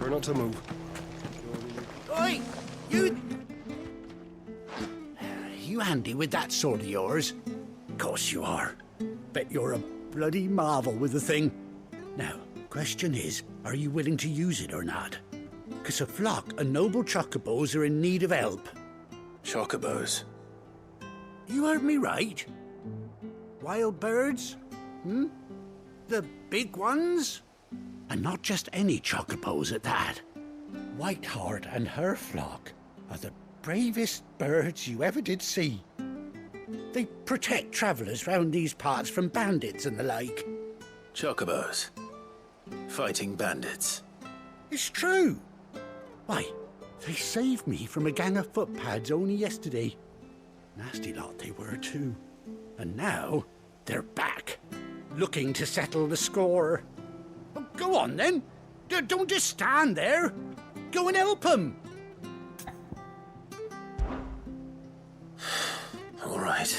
Try not to move. Oi! You handy with that sword of yours? Course you are. Bet you're a bloody marvel with the thing. Now, question is, are you willing to use it or not? 'Cause a flock of noble chocobos are in need of help. Chocobos? You heard me right. Wild birds? The big ones? And not just any chocobos at that. Whiteheart and her flock are the bravest birds you ever did see. They protect travellers round these parts from bandits and the like. Chocobos? Fighting bandits? It's true. Why, they saved me from a gang of footpads only yesterday. Nasty lot they were too. And now they're back, looking to settle the score. Well, go on then. Don't just stand there. Go and help them. All right.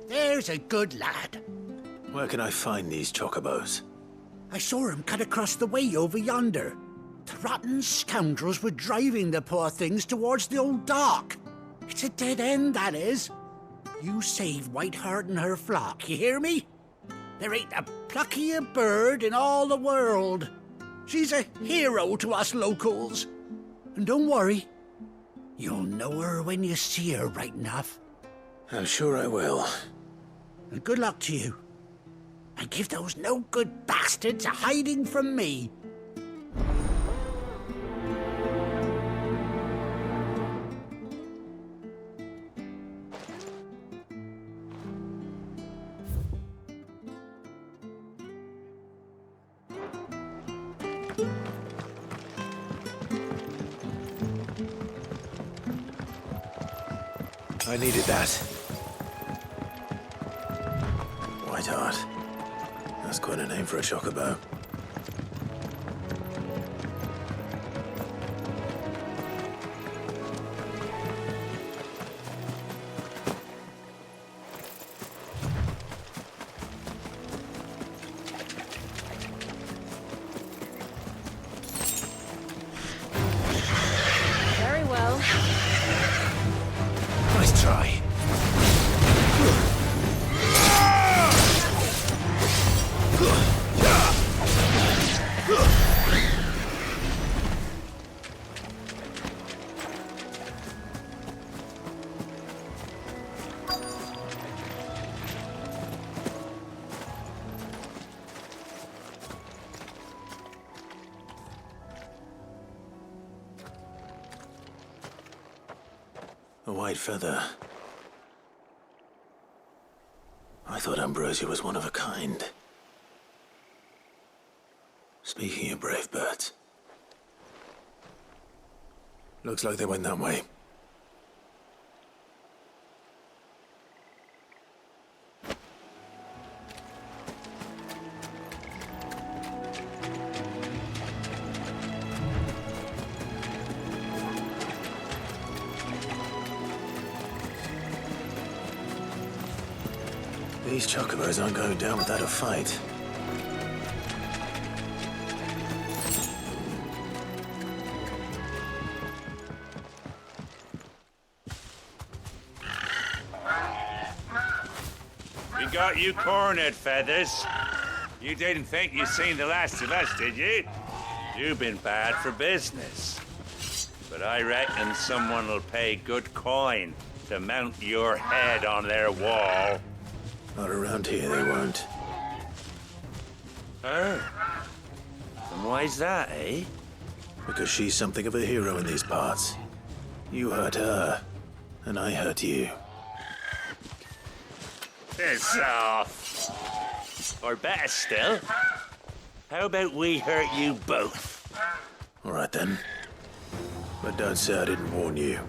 There's a good lad. Where can I find these chocobos? I saw him cut across the way over yonder. The rotten scoundrels were driving the poor things towards the old dock. It's a dead end, that is. You save Whiteheart and her flock, you hear me? There ain't a pluckier bird in all the world. She's a hero to us locals. And don't worry, you'll know her when you see her right enough. I'm sure I will. And good luck to you. And give those no-good bastards a hiding from me. I needed that. Whiteheart. That's quite a name for a chocobo. Very well. Nice try. A white feather. I thought Ambrosia was one of a kind. Speaking of brave birds. Looks like they went that way. These chocobos aren't going down without a fight. We got you cornered, Feathers. You didn't think you'd seen the last of us, did you? You've been bad for business. But I reckon someone will pay good coin to mount your head on their wall. Not around here, they won't. Oh. And why's that, eh? Because she's something of a hero in these parts. You hurt her, and I hurt you. Piss off. Or better still, how about we hurt you both? All right then. But don't say I didn't warn you.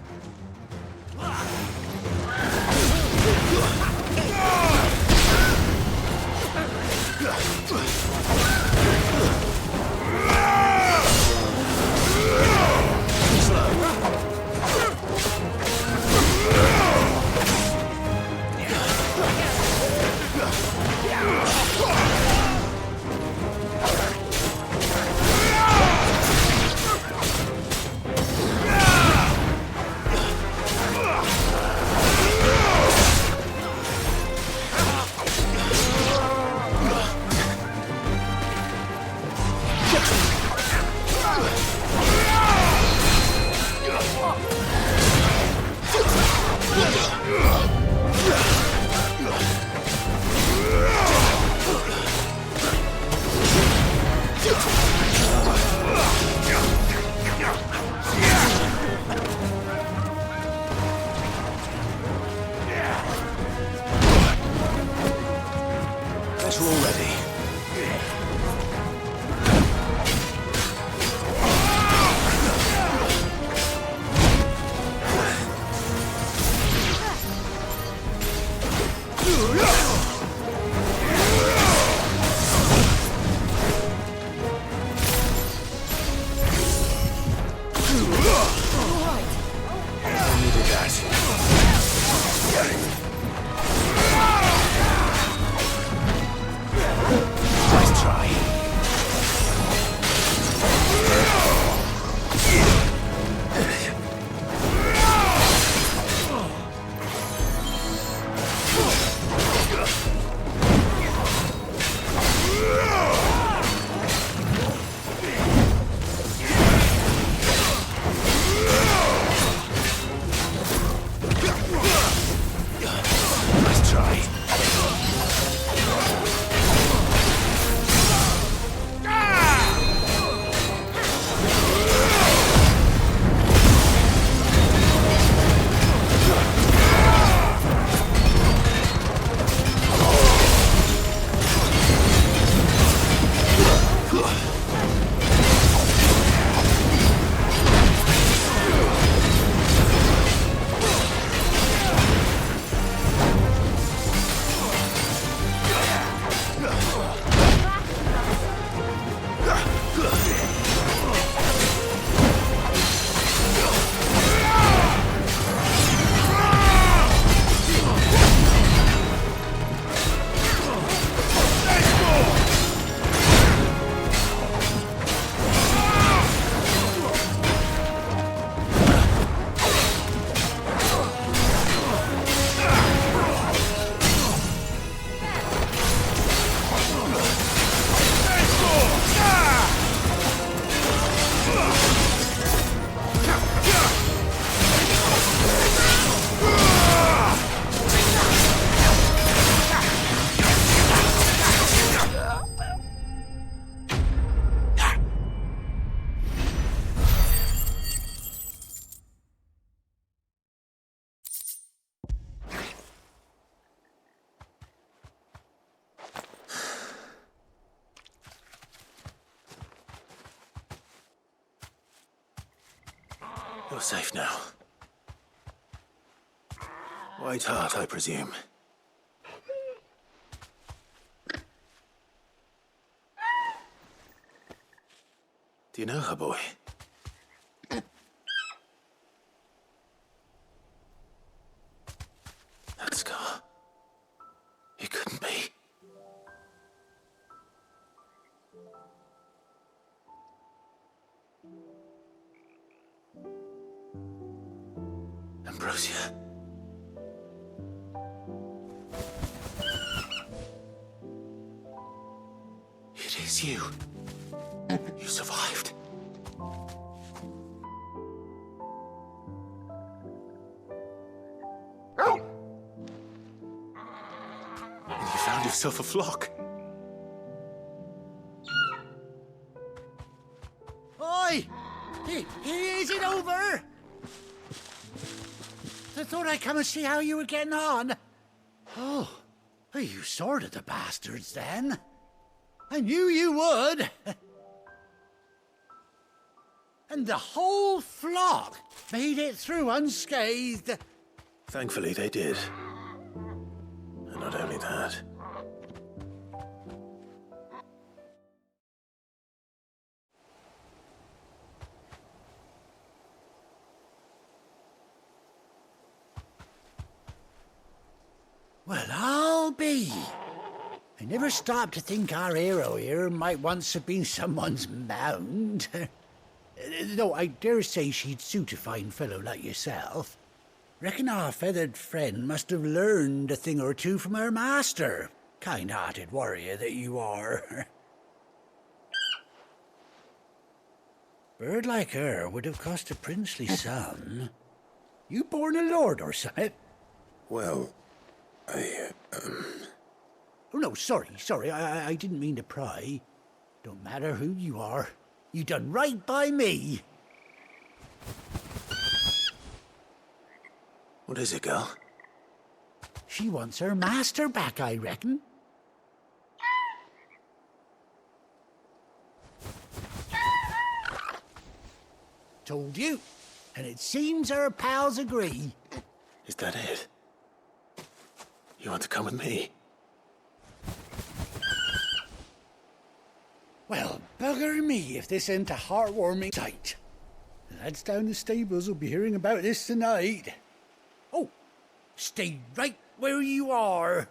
Guess we're all ready. You're safe now. White Heart, I presume. Do you know her, boy? That scar. It couldn't be. Ambrosia. It is you. You survived. And you found yourself a flock. Oi! Is it over? I thought I'd come and see how you were getting on. Oh, you sorted the bastards then. I knew you would. And the whole flock made it through unscathed. Thankfully, they did. And not only that. Well, I'll be. I never stopped to think our hero here might once have been someone's mount. Though I dare say she'd suit a fine fellow like yourself. Reckon our feathered friend must have learned a thing or two from her master. Kind-hearted warrior that you are. Bird like her would have cost a princely sum. You born a lord or something? Well, Oh, no, sorry. I didn't mean to pry. Don't matter who you are. You done right by me. What is it, girl? She wants her master back, I reckon. Told you. And it seems her pals agree. Is that it? You want to come with me? Well, bugger me if this ain't a heartwarming sight. The lads down the stables will be hearing about this tonight. Oh, stay right where you are.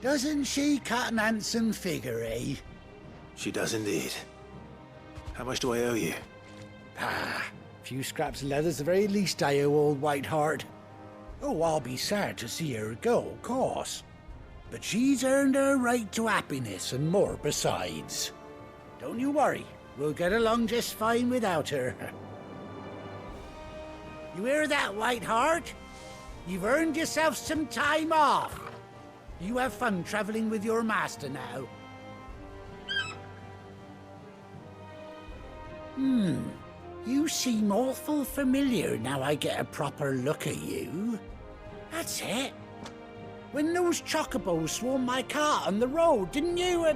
Doesn't she cut an handsome figure, eh? She does indeed. How much do I owe you? Ah, a few scraps of leather's the very least I owe old Whiteheart. Oh, I'll be sad to see her go, of course. But she's earned her right to happiness and more besides. Don't you worry, we'll get along just fine without her. You hear that, Whiteheart? You've earned yourself some time off. You have fun traveling with your master now. You seem awful familiar now I get a proper look at you. That's it. When those chocobos swarmed my cart on the road, didn't you?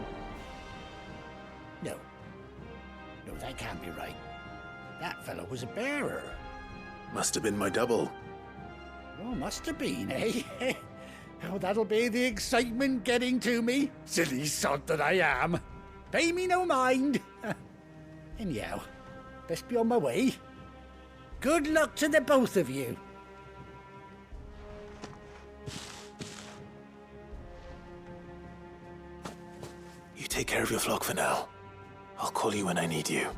No, that can't be right. That fellow was a bearer. Must have been my double. Oh, must have been, eh? Oh, that'll be the excitement getting to me. Silly sod that I am. Pay me no mind. Anyhow, best be on my way. Good luck to the both of you. You take care of your flock for now. I'll call you when I need you.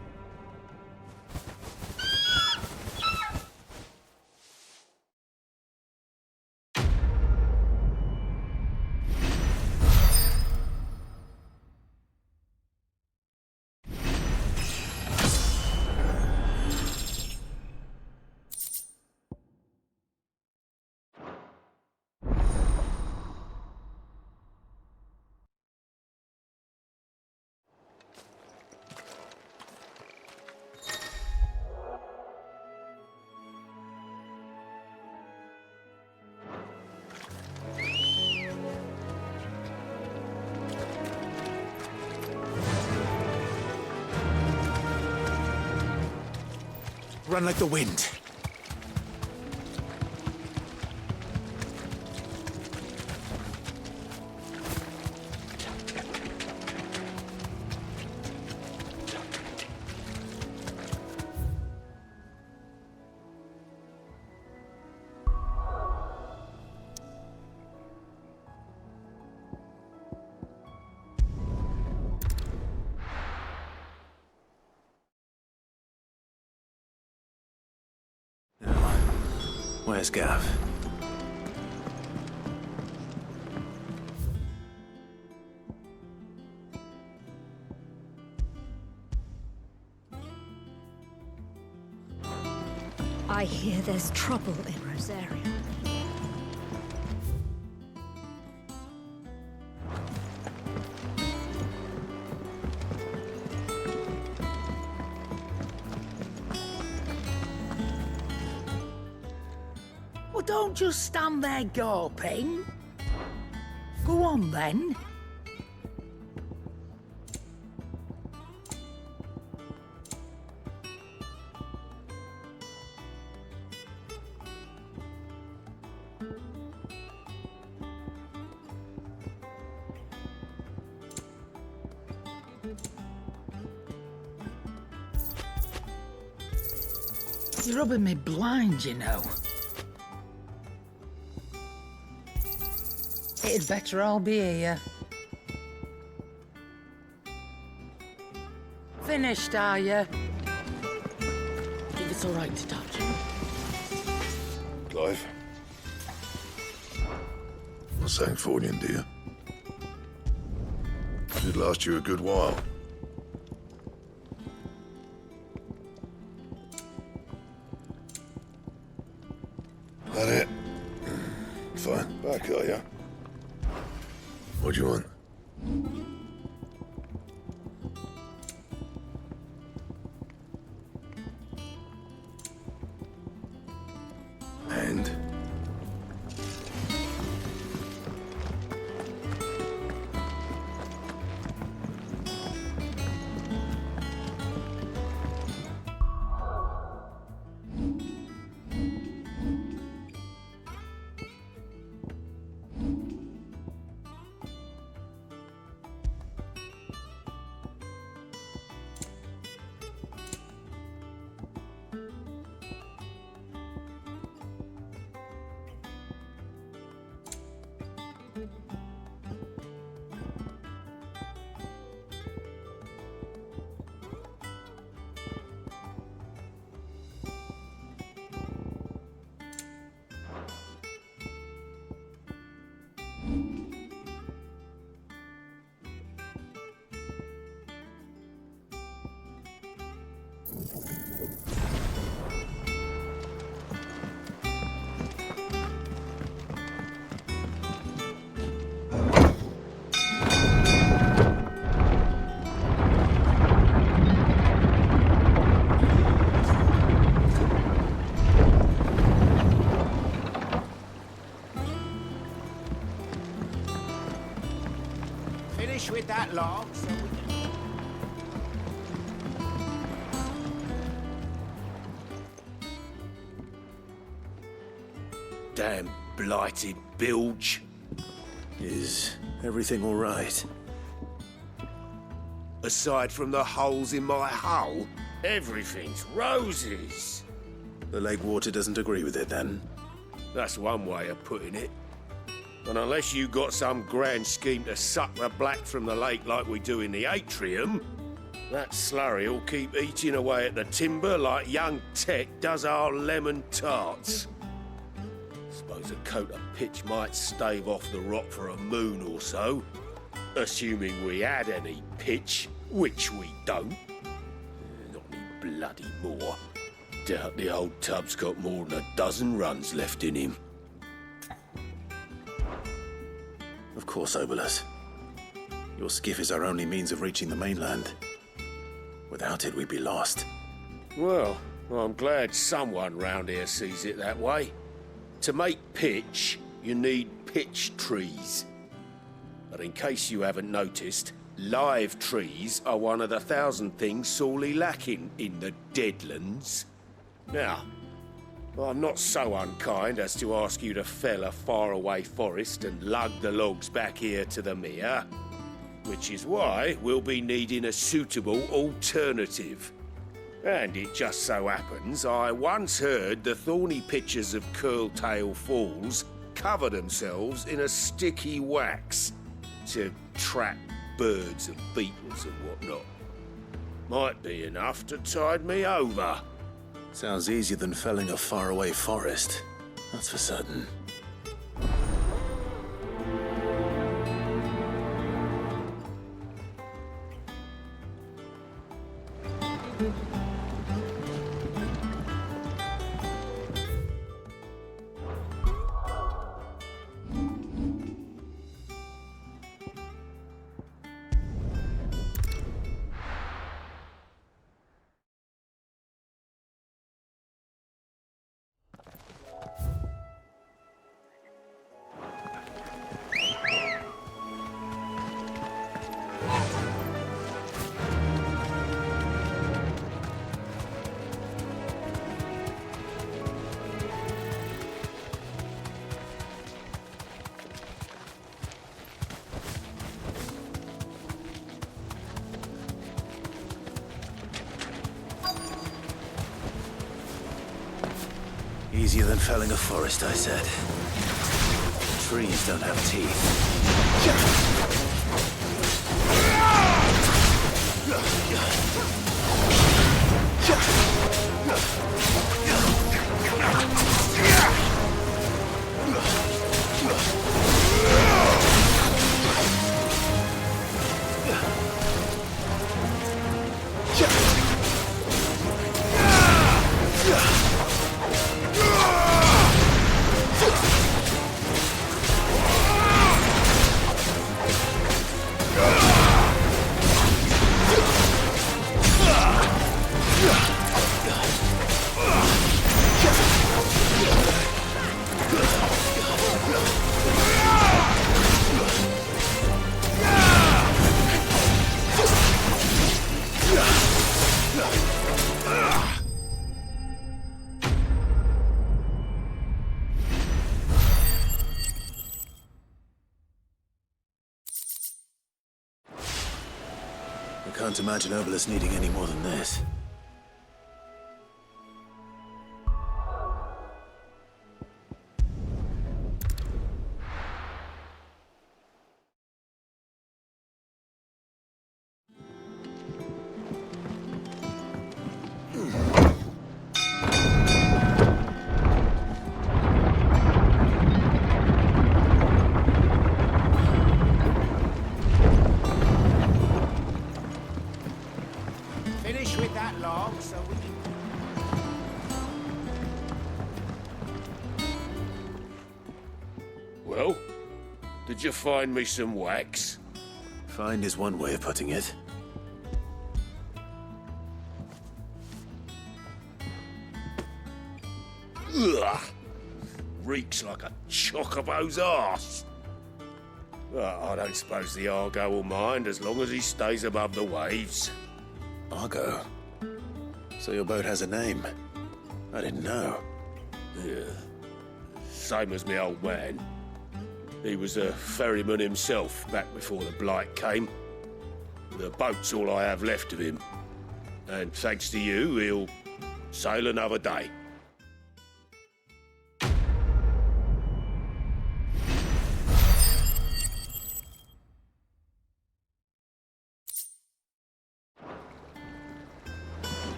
Run like the wind. Where's Gav? I hear there's trouble in Rosaria. Well, don't just stand there gawping. Go on, then. You're rubbing me blind, you know. It'd better all be here. Finished, are you? Think it's all right to touch. Clive? Not Sangfordian, do you? Should last you a good while. That it? Fine. Back, are ya? What do you want? And? Finish with that log so we can... Damn blighted bilge. Is everything all right? Aside from the holes in my hull, everything's roses. The lake water doesn't agree with it, then? That's one way of putting it. And unless you got some grand scheme to suck the black from the lake like we do in the atrium, that slurry will keep eating away at the timber like young Tech does our lemon tarts. Suppose a coat of pitch might stave off the rot for a moon or so, assuming we had any pitch, which we don't. Not any bloody more. Doubt the old tub's got more than a dozen runs left in him. Of course, Obolus. Your skiff is our only means of reaching the mainland. Without it, we'd be lost. Well, I'm glad someone round here sees it that way. To make pitch, you need pitch trees. But in case you haven't noticed, live trees are one of the 1,000 things sorely lacking in the Deadlands. Now, I'm not so unkind as to ask you to fell a faraway forest and lug the logs back here to the mere, which is why we'll be needing a suitable alternative. And it just so happens I once heard the thorny pitchers of Curltail Falls cover themselves in a sticky wax to trap birds and beetles and whatnot. Might be enough to tide me over. Sounds easier than felling a faraway forest. That's for certain. Easier than felling a forest, I said. Trees don't have teeth. I can't imagine Obelus needing any more than this. Finish with that log so we can... Well, did you find me some wax? Find is one way of putting it. Ugh! Reeks like a chocobo's arse. Well, I don't suppose the Argo will mind as long as he stays above the waves. Argo? So your boat has a name? I didn't know. Yeah. Same as me old man. He was a ferryman himself back before the Blight came. The boat's all I have left of him. And thanks to you, he'll sail another day.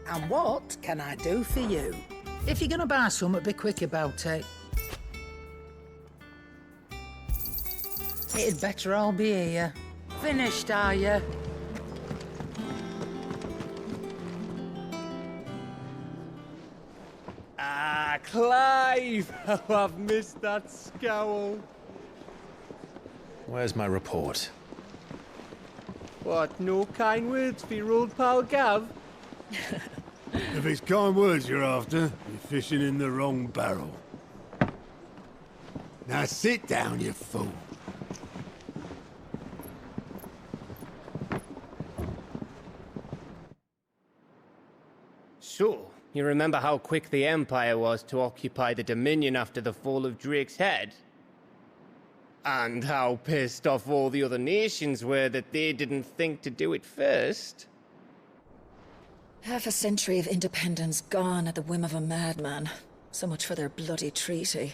And what can I do for you? If you're gonna buy something, be quick about it. It'd better all be here. Finished, are you? Ah, Clive! Oh, I've missed that scowl. Where's my report? What, no kind words for your old pal Gav? If it's kind words you're after, you're fishing in the wrong barrel. Now sit down, you fool. So, you remember how quick the Empire was to occupy the Dominion after the fall of Drake's head? And how pissed off all the other nations were that they didn't think to do it first? Half a century of independence gone at the whim of a madman. So much for their bloody treaty.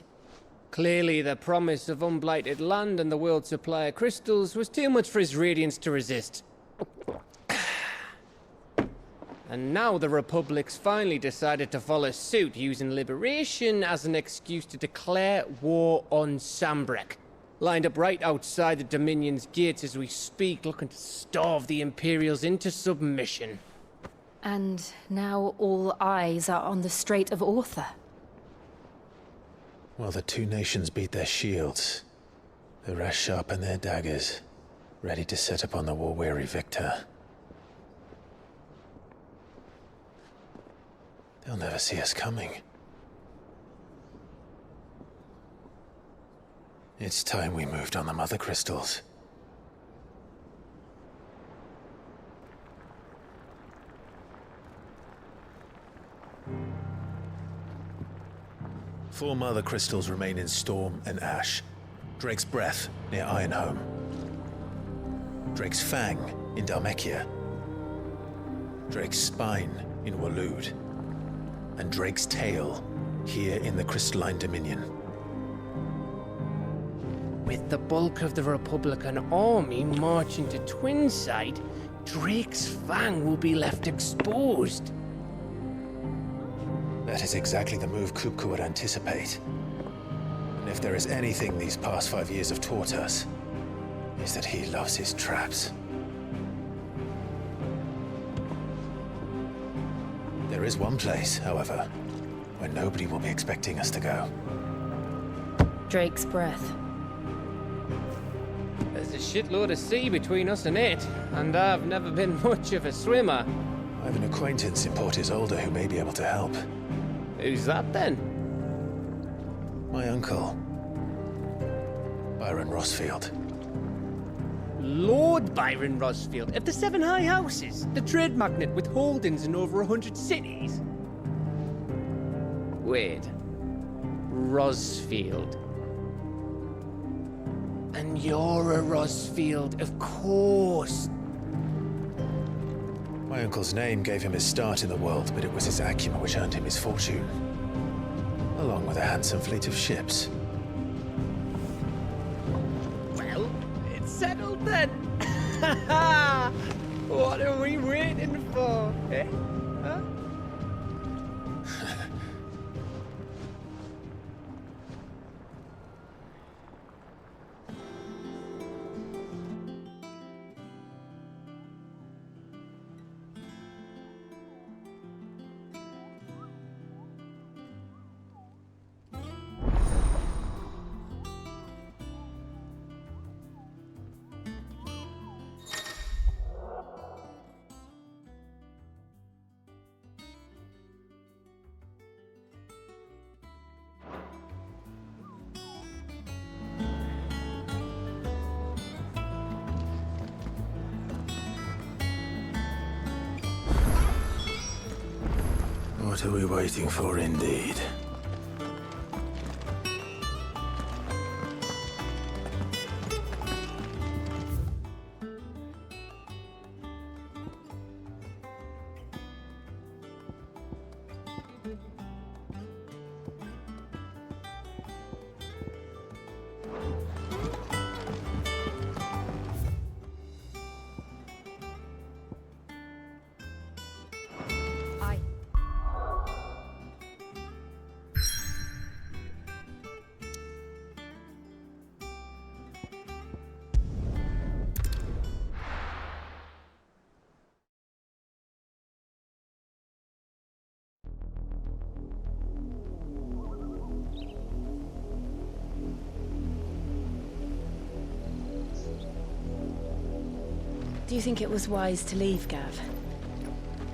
Clearly, the promise of unblighted land and the world's supply of crystals was too much for his radiance to resist. And now the Republic's finally decided to follow suit, using liberation as an excuse to declare war on Sambrek. Lined up right outside the Dominion's gates as we speak, looking to starve the Imperials into submission. And now all eyes are on the Strait of Author. While the two nations beat their shields, the rest sharpen their daggers, ready to set upon the war-weary victor. They'll never see us coming. It's time we moved on the Mother Crystals. Four Mother Crystals remain in Storm and Ash. Drake's Breath, near Ironhome. Drake's Fang, in Dhalmekia. Drake's Spine, in Waloed. And Drake's Tail, here in the Crystalline Dominion. With the bulk of the Republican army marching to Twinside, Drake's Fang will be left exposed. That is exactly the move Kupka would anticipate. And if there is anything these past 5 years have taught us, is that he loves his traps. There is one place, however, where nobody will be expecting us to go. Drake's Breath. There's a shitload of sea between us and it, and I've never been much of a swimmer. I have an acquaintance in Port Isolde who may be able to help. Who's that then? My uncle, Byron Rossfield. Lord Byron Rossfield of the Seven High Houses, the trade magnate with holdings in over 100 cities. Wait, Rossfield. And you're a Rossfield, of course. My uncle's name gave him his start in the world, but it was his acumen which earned him his fortune, along with a handsome fleet of ships. Well, it's settled then. What are we waiting for, eh? Huh? What are we waiting for, indeed? Do you think it was wise to leave, Gav?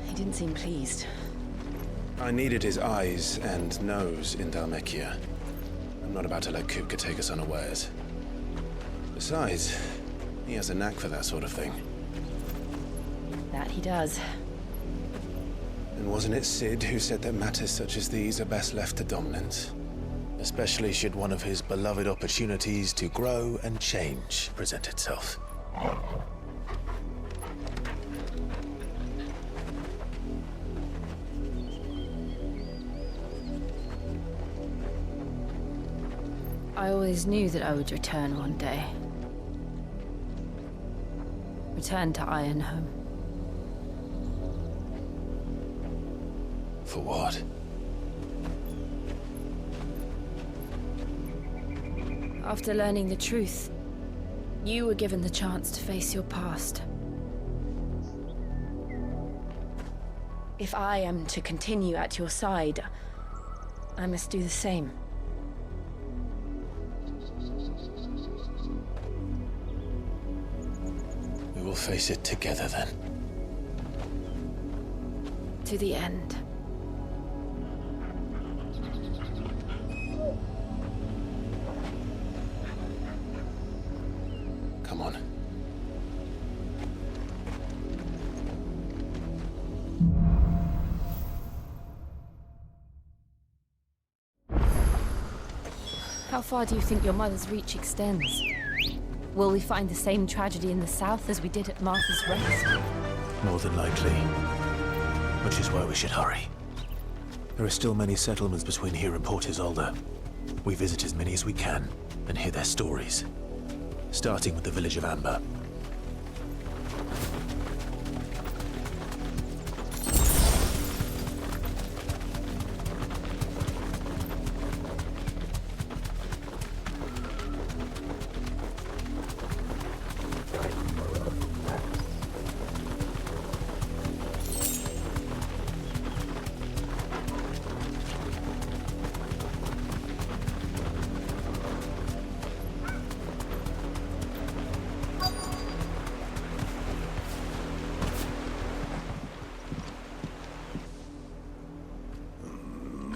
He didn't seem pleased. I needed his eyes and nose in Dhalmekia. I'm not about to let Kupka take us unawares. Besides, he has a knack for that sort of thing. That he does. And wasn't it Sid who said that matters such as these are best left to dominance? Especially should one of his beloved opportunities to grow and change present itself. I always knew that I would return one day. Return to Ironhome. For what? After learning the truth, you were given the chance to face your past. If I am to continue at your side, I must do the same. We will face it together then. To the end. Come on. How far do you think your mother's reach extends? Will we find the same tragedy in the south as we did at Martha's Rest? More than likely. Which is why we should hurry. There are still many settlements between here and Port Isolde. We visit as many as we can and hear their stories. Starting with the village of Amber.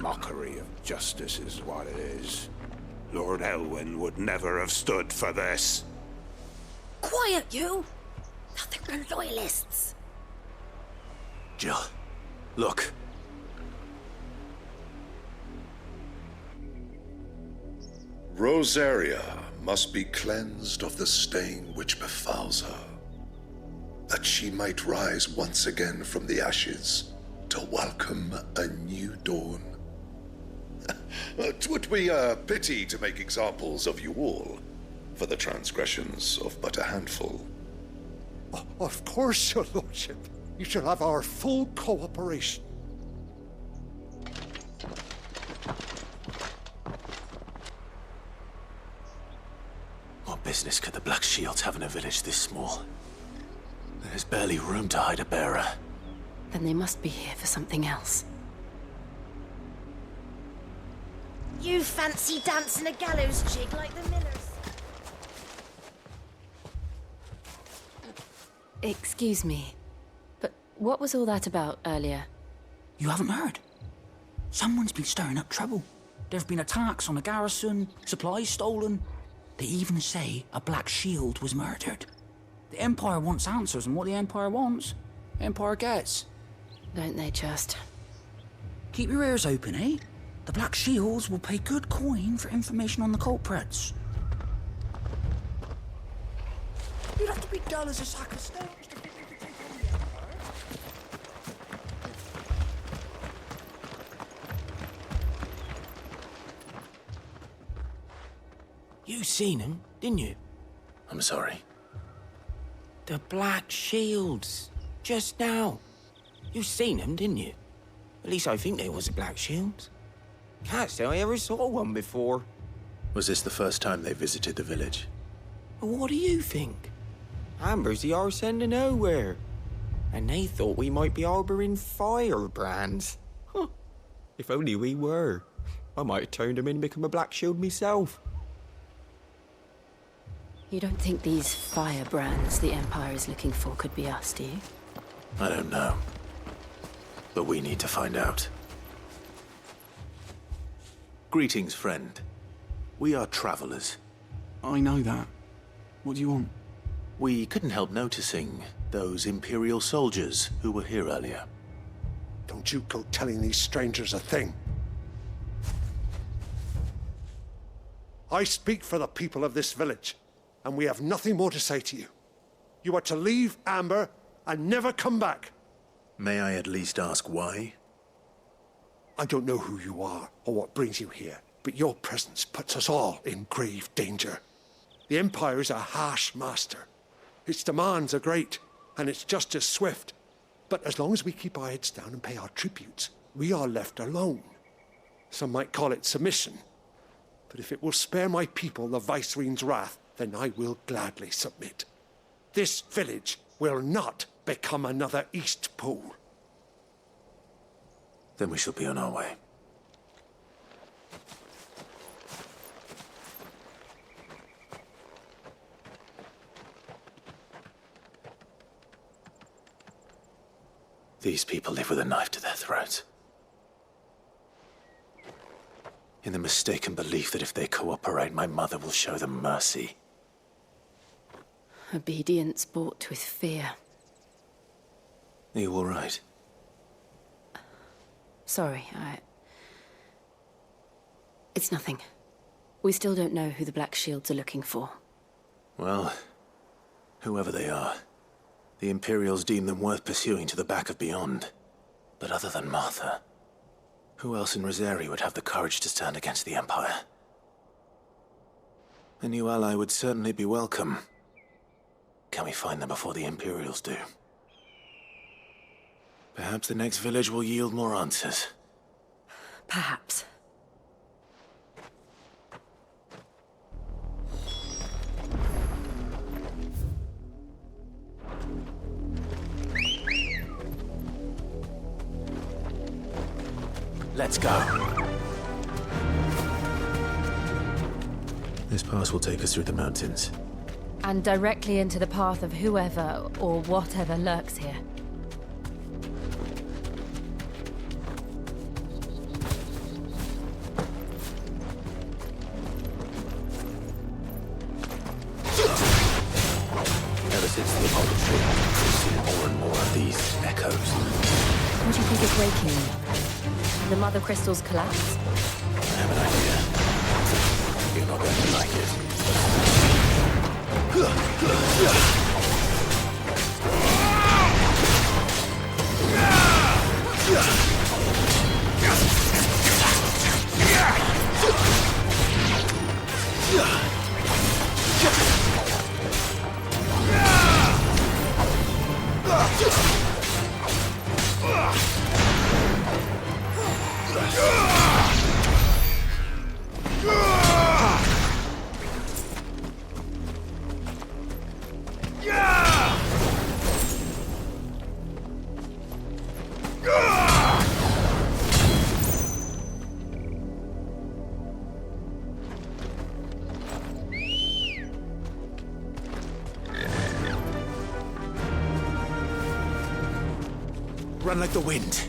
Mockery of justice is what it is. Lord Elwyn would never have stood for this. Quiet, you! Nothing but loyalists. Jill, look. Rosaria must be cleansed of the stain which befouls her, that she might rise once again from the ashes to welcome a new dawn. 'Twould be a pity to make examples of you all, for the transgressions of but a handful. Of course, your lordship. You shall have our full cooperation. What business could the Black Shields have in a village this small? There's barely room to hide a bearer. Then they must be here for something else. You fancy dancing a gallows jig like the Millers? Excuse me, but what was all that about earlier? You haven't heard? Someone's been stirring up trouble. There have been attacks on the garrison, supplies stolen. They even say a Black Shield was murdered. The Empire wants answers, and what the Empire wants, the Empire gets. Don't they just? Keep your ears open, eh? The Black Shields will pay good coin for information on the culprits. You'd have to be dull as a sack of stones to think you could take on the Empire. You seen him, didn't you? I'm sorry. The Black Shields. Just now. You seen them, didn't you? At least I think they was the Black Shields. Can't say I ever saw one before. Was this the first time they visited the village? But what do you think? Amber's the arse end of nowhere. And they thought we might be harbouring firebrands. Huh. If only we were. I might have turned them in and become a Black Shield myself. You don't think these firebrands the Empire is looking for could be us, do you? I don't know. But we need to find out. Greetings, friend. We are travelers. I know that. What do you want? We couldn't help noticing those Imperial soldiers who were here earlier. Don't you go telling these strangers a thing. I speak for the people of this village, and we have nothing more to say to you. You are to leave Amber and never come back. May I at least ask why? I don't know who you are or what brings you here, but your presence puts us all in grave danger. The Empire is a harsh master. Its demands are great, and its justice swift. But as long as we keep our heads down and pay our tributes, we are left alone. Some might call it submission. But if it will spare my people the Viceroy's wrath, then I will gladly submit. This village will not become another East Pool. Then we shall be on our way. These people live with a knife to their throats. In the mistaken belief that if they cooperate, my mother will show them mercy. Obedience bought with fear. Are you all right? Sorry, It's nothing. We still don't know who the Black Shields are looking for. Well, whoever they are, the Imperials deem them worth pursuing to the back of beyond. But other than Martha, who else in Rosari would have the courage to stand against the Empire? A new ally would certainly be welcome. Can we find them before the Imperials do? Perhaps the next village will yield more answers. Perhaps. Let's go. This pass will take us through the mountains. And directly into the path of whoever or whatever lurks here. Ever since the Apollo trip, we've seen more and more of these echoes. What do you think is waking them? The Mother Crystal's collapse? I have an idea. You're not going to like it. Run like the wind.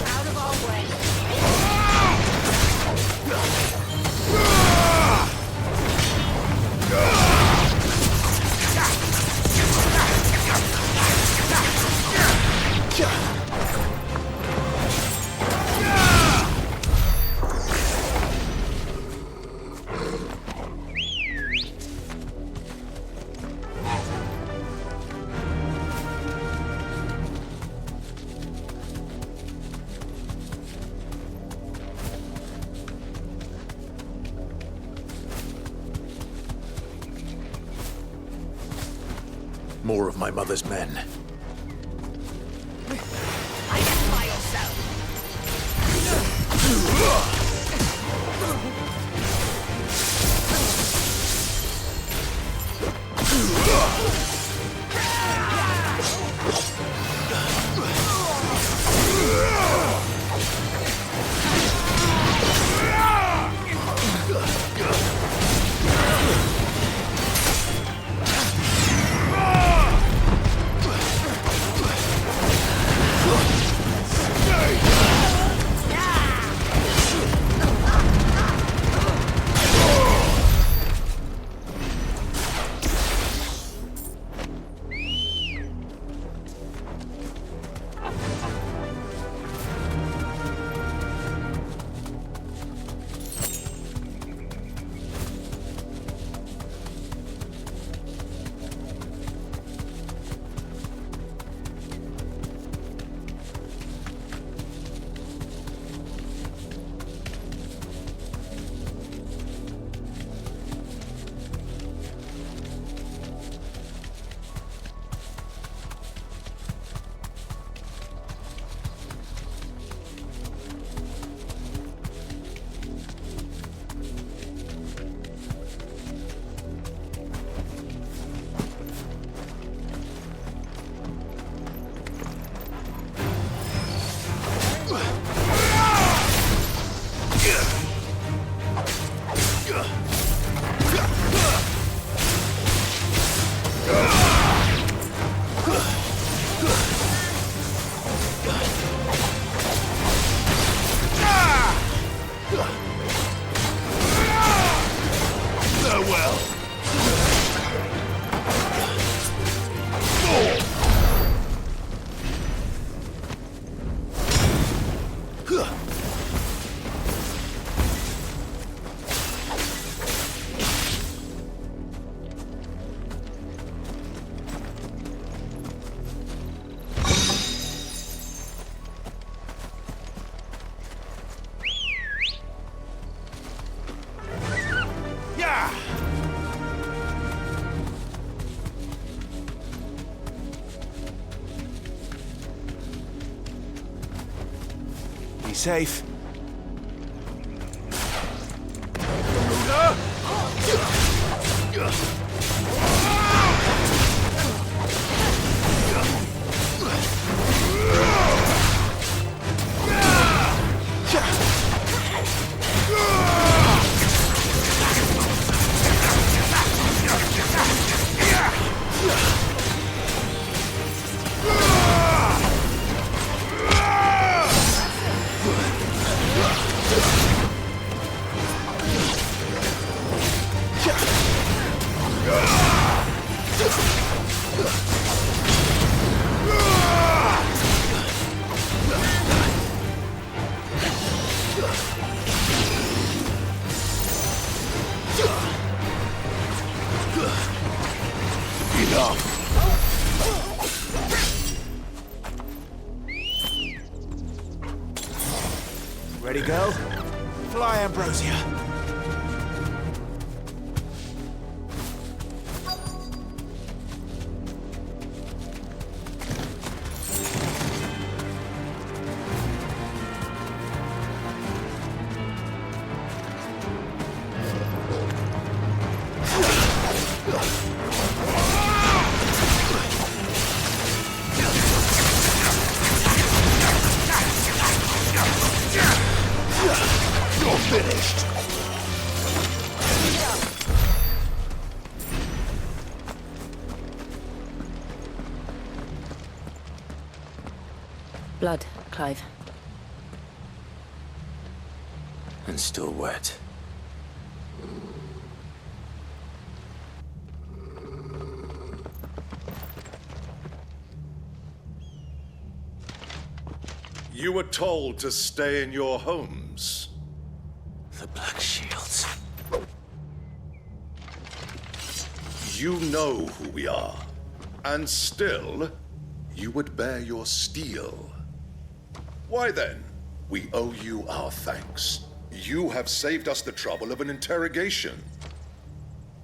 Out of our way. More of my mother's men. Identify yourself. Be safe. Ready, go? Fly, Ambrosia. Blood, Clive. And still wet. You were told to stay in your homes. The Black Shields. You know who we are. And still, you would bear your steel. Why then? We owe you our thanks. You have saved us the trouble of an interrogation.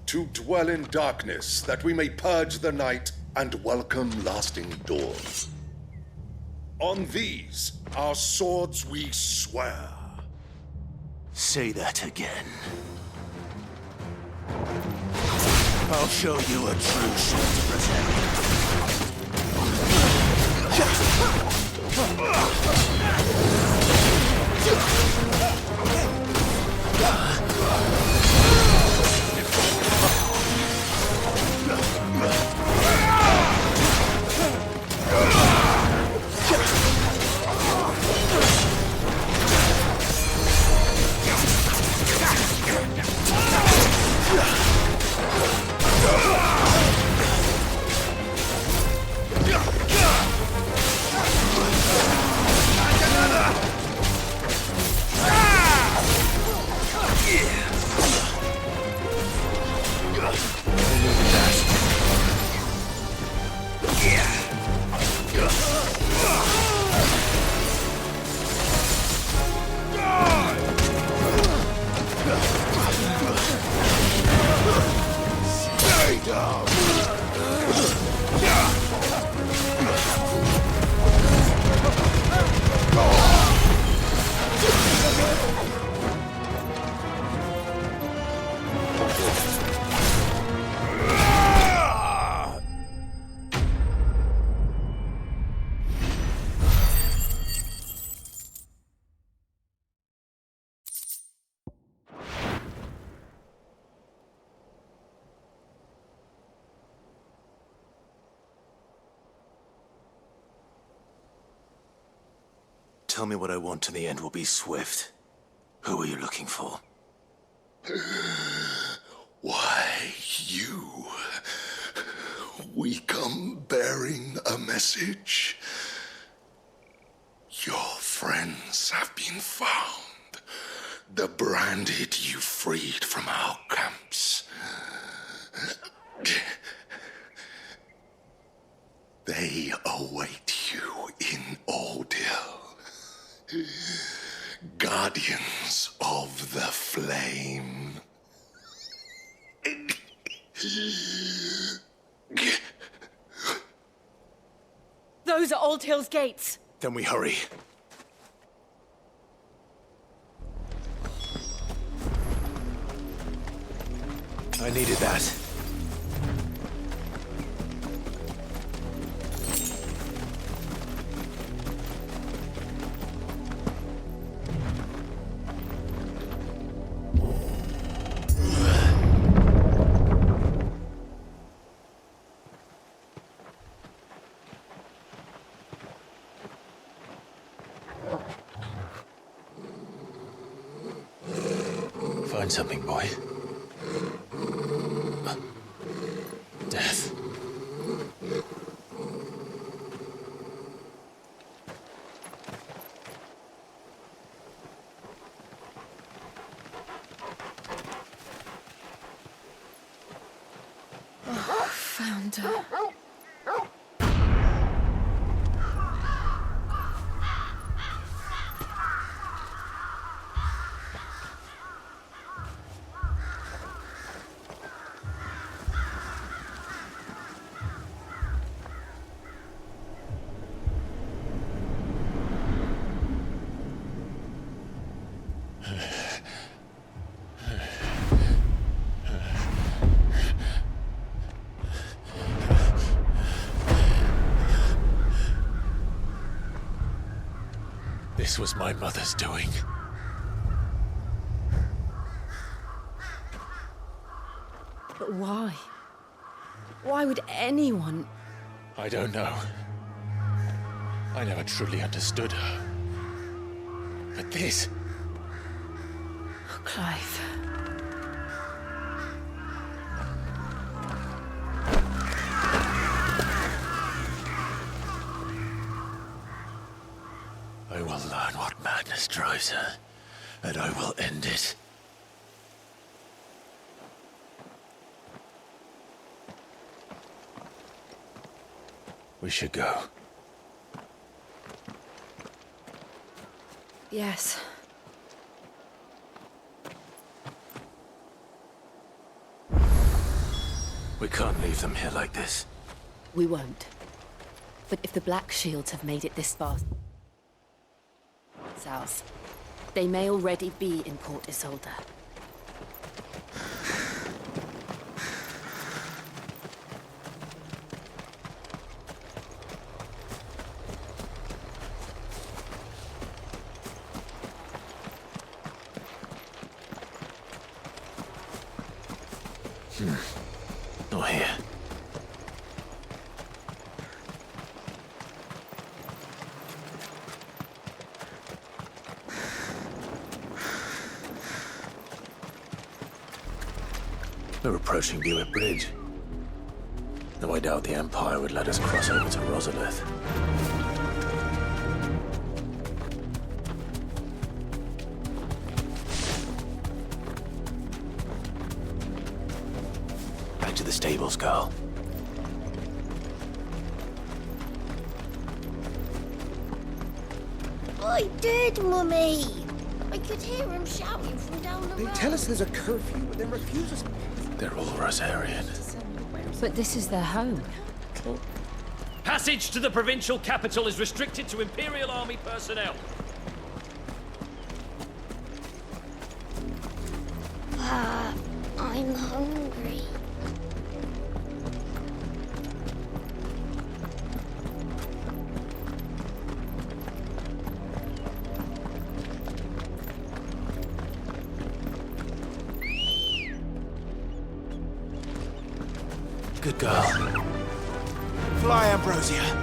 To dwell in darkness, that we may purge the night and welcome lasting dawn. On these, our swords we swear. Say that again. I'll show you a true sword to present. Tell me what I want and the end will be swift. Who are you looking for? Why, you. We come bearing a message. Your friends have been found. The branded you freed from our camps. They await you in Ordeal. Guardians of the Flame. Those are Old Hill's gates. Then we hurry. I needed that. Find something, boy. Death. Oh, found her. This was my mother's doing. But why? Why would anyone... I don't know. I never truly understood her. But this... Oh, Clive. I will learn what madness drives her, and I will end it. We should go. Yes. We can't leave them here like this. We won't. But if the Black Shields have made it this far south, they may already be in Port Isolde. Not here. We're approaching Buick Bridge. Though I doubt the Empire would let us cross over to Rosalith. Back to the stables, Carl. I did, Mummy. I could hear him shouting from down the road. They tell us there's a curfew, but then refuse us. They're all Rosarian. But this is their home. Passage to the provincial capital is restricted to Imperial Army personnel. I'm hungry. Good girl. Fly, Ambrosia.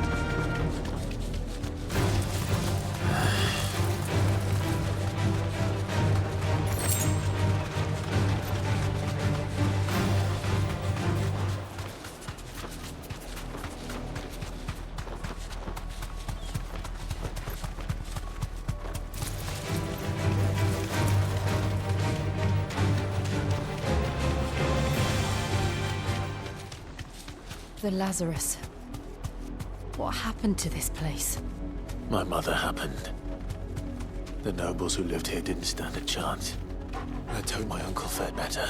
The Lazarus. What happened to this place? My mother happened. The nobles who lived here didn't stand a chance. Let's hope my uncle fared better.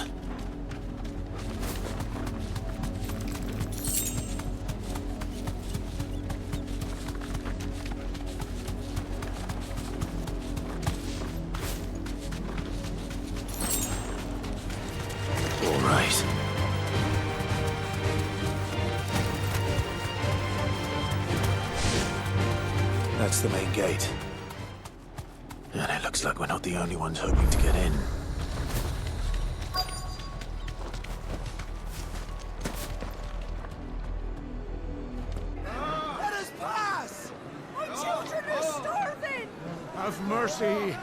All right. gate. And it looks like we're not the only ones hoping to get in. Let us pass! My children are starving! Have mercy!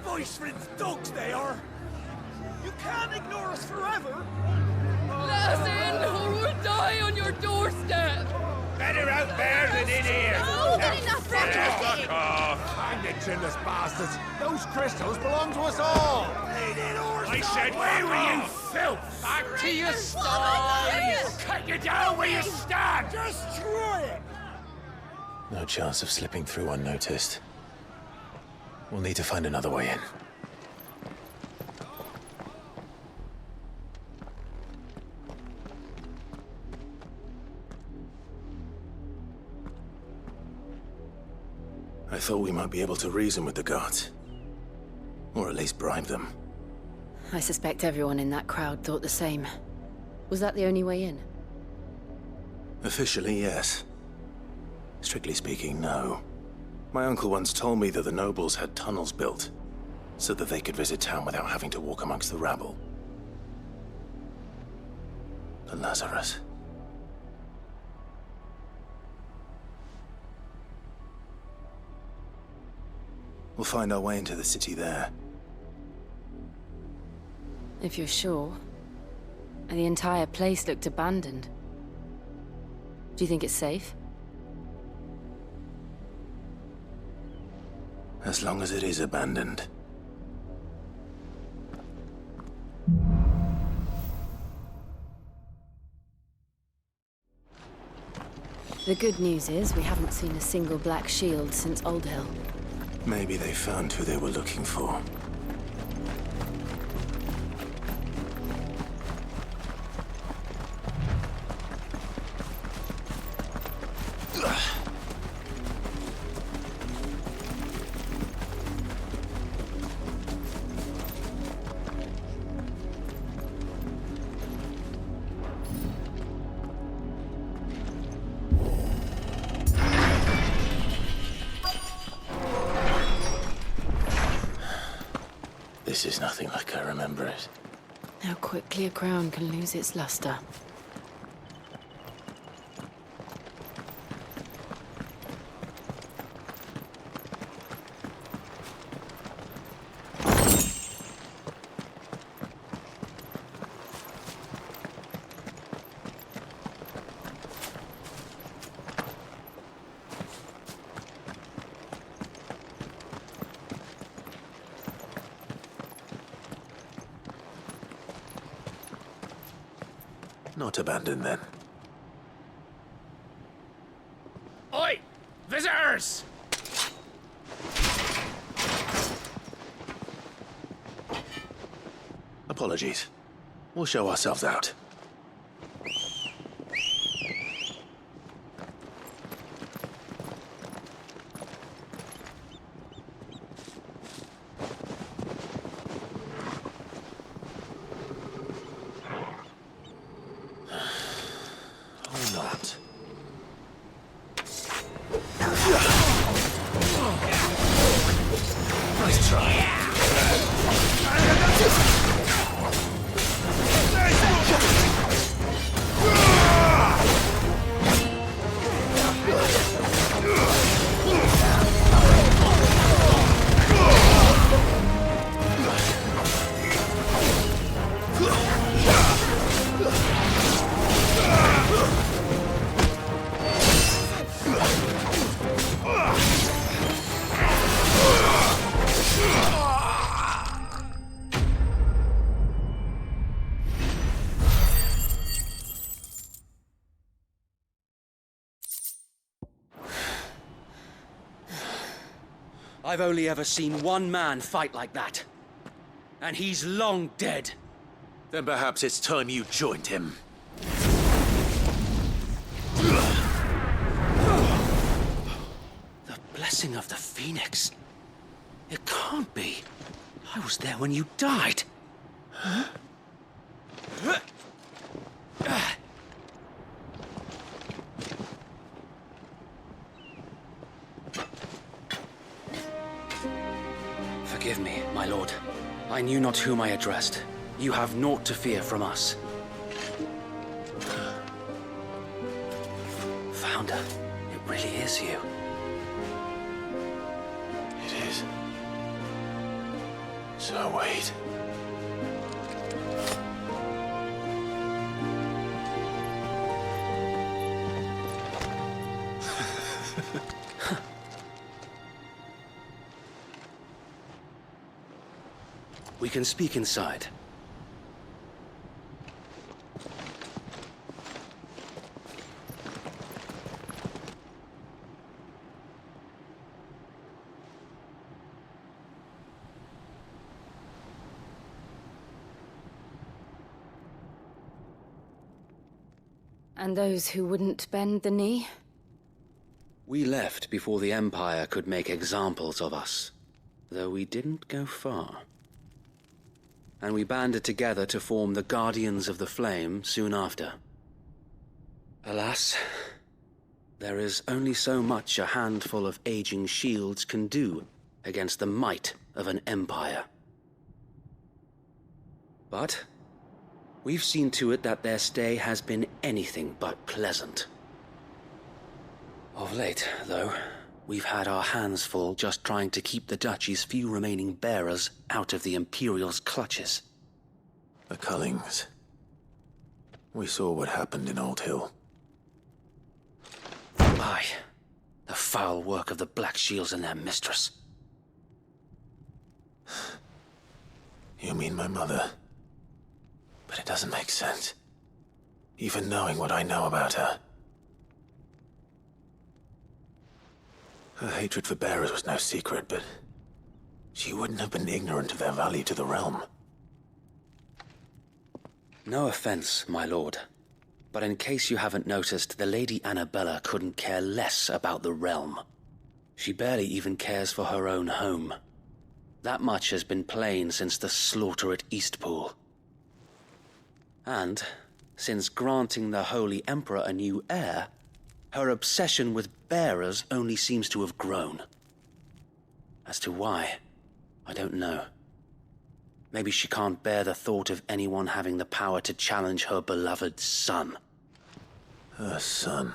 Voice-ridden dogs they are! You can't ignore us forever! Let us in, or we'll die on your doorstep! Better out there than in here! Oh, get enough Fuck off! Find the chinless bastards! Those crystals belong to us all! I said, where were you, filth? Back to your sties! Cut you down where you stand! Destroy it! No chance of slipping through unnoticed. We'll need to find another way in. I thought we might be able to reason with the guards. Or at least bribe them. I suspect everyone in that crowd thought the same. Was that the only way in? Officially, yes. Strictly speaking, no. My uncle once told me that the nobles had tunnels built, so that they could visit town without having to walk amongst the rabble. The Lazarus. We'll find our way into the city there. If you're sure. The entire place looked abandoned. Do you think it's safe? As long as it is abandoned. The good news is we haven't seen a single black shield since Old Hill. Maybe they found who they were looking for. This is nothing like I remember it. How quickly a crown can lose its luster. Not abandoned, then. Oi! Visitors! Apologies. We'll show ourselves out. I've only ever seen one man fight like that. And he's long dead. Then perhaps it's time you joined him. The blessing of the Phoenix. It can't be. I was there when you died. Forgive me, my lord. I knew not whom I addressed. You have naught to fear from us. Founder, it really is you. It is. So wait. We can speak inside. And those who wouldn't bend the knee? We left before the Empire could make examples of us, though we didn't go far. And we banded together to form the Guardians of the Flame soon after. Alas, there is only so much a handful of aging shields can do against the might of an empire. But we've seen to it that their stay has been anything but pleasant. Of late, though, we've had our hands full just trying to keep the Duchy's few remaining bearers out of the Imperial's clutches. The Cullings. We saw what happened in Old Hill. Aye. The foul work of the Black Shields and their mistress. You mean my mother? But it doesn't make sense. Even knowing what I know about her. Her hatred for bearers was no secret, but she wouldn't have been ignorant of their value to the realm. No offense, my lord. But in case you haven't noticed, the Lady Annabella couldn't care less about the realm. She barely even cares for her own home. That much has been plain since the slaughter at Eastpool. And, since granting the Holy Emperor a new heir, her obsession with bearers only seems to have grown. As to why, I don't know. Maybe she can't bear the thought of anyone having the power to challenge her beloved son. Her son.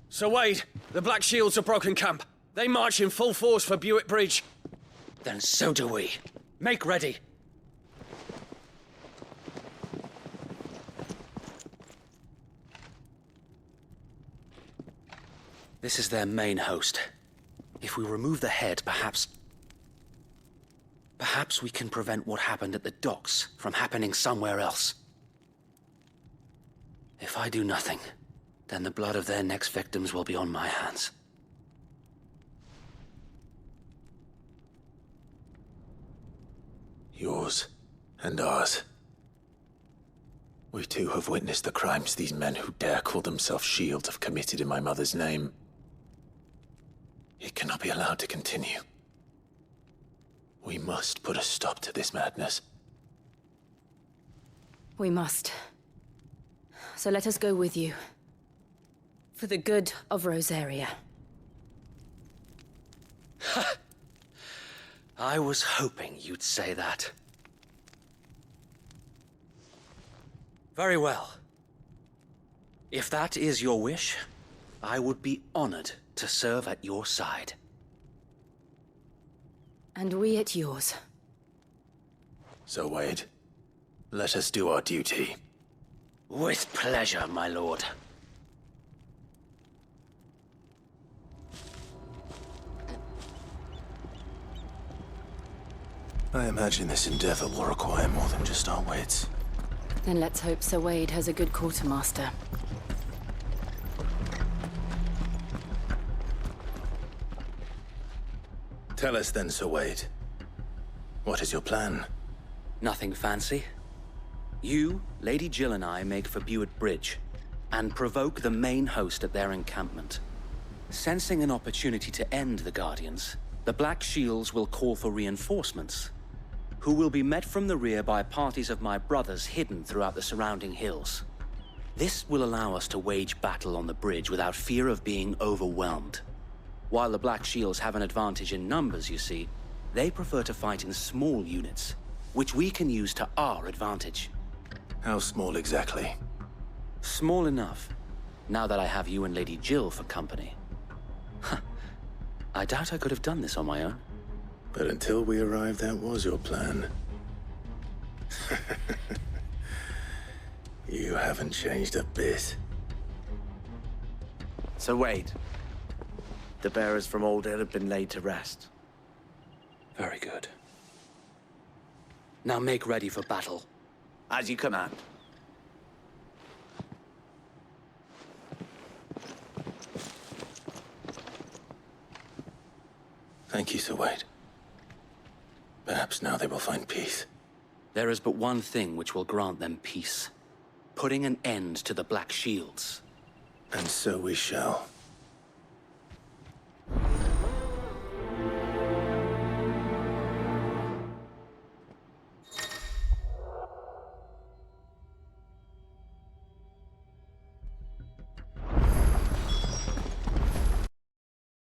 Sir Wade, the Black Shields have broken camp. They march in full force for Buick Bridge. Then so do we. Make ready. This is their main host. If we remove the head, perhaps we can prevent what happened at the docks from happening somewhere else. If I do nothing, then the blood of their next victims will be on my hands. Yours and ours. We too have witnessed the crimes these men who dare call themselves shields have committed in my mother's name. It cannot be allowed to continue. We must put a stop to this madness. We must. So let us go with you. For the good of Rosaria. I was hoping you'd say that. Very well. If that is your wish, I would be honored to serve at your side. And we at yours. So, Wade, let us do our duty. With pleasure, my lord. I imagine this endeavor will require more than just our wits. Then let's hope Sir Wade has a good quartermaster. Tell us then, Sir Wade. What is your plan? Nothing fancy. You, Lady Jill and I make for Buick Bridge, and provoke the main host at their encampment. Sensing an opportunity to end the Guardians, the Black Shields will call for reinforcements. who will be met from the rear by parties of my brothers hidden throughout the surrounding hills. This will allow us to wage battle on the bridge without fear of being overwhelmed. While the Black Shields have an advantage in numbers, you see, they prefer to fight in small units, which we can use to our advantage. How small exactly? Small enough, now that I have you and Lady Jill for company. I doubt I could have done this on my own. But until we arrived, that was your plan. You haven't changed a bit. So Wade, the bearers from Old Hill have been laid to rest. Very good. Now make ready for battle. As you command. Thank you, Sir Wade. Perhaps now they will find peace. There is but one thing which will grant them peace. Putting an end to the Black Shields. And so we shall.